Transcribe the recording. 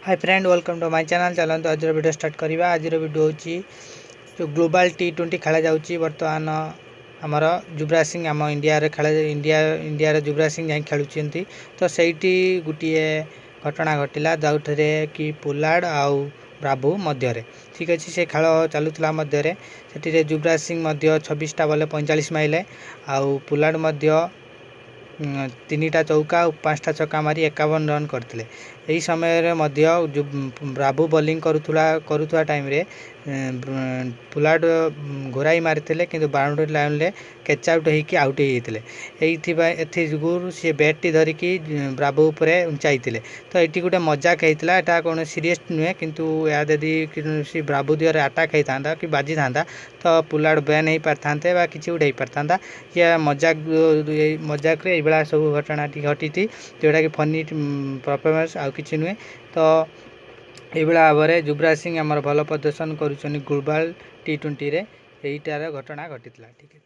Hi friend, welcome to my channel. चलते आज video start करवा। आज वीडियो हूँ जो ग्लोबल T20 खेला जाऊँगी बर्तमान आमर युवराज सिंह आम इंडिया इंडिया युवराज सिंह जाए खेलुंट। तो सही गोटे घटना घटला जो कि पोलार्ड आउ ब्रावो मध्य ठीक अच्छे से खेल चलुला मध्य से युवराज सिंह 26टा बॉल 45 माइले आउ पोलार्ड 3टा चौका और 5टा छक्का मारी 51 रन करते। यही समय ब्रावो बॉलिंग करुवा टाइम रे पोलार्ड घोराई मारी कि बाउंड्री लाइन में कैच आउट होकर आउट होते जुगुर सी बैट टी धरिकी ब्रावो उपरे उंचाई। तो ये गोटे मजाक होता है, कौन सीरीयस नुहे किंतु यदि ब्रावो दिहर आटाक होता कि बाजी था तो पोलार्ड बैन हो पारि था किसी गोटे हो पारि था। या मजाक ये सब घटना घटी जोटा कि फनी परफॉर्मेंस आउ किसी नुहे। तो ये भाव में युवराज सिंह आमर भल प्रदर्शन कर ग्लोबल T20 रे यहीटार घटना घटी। ठीक है।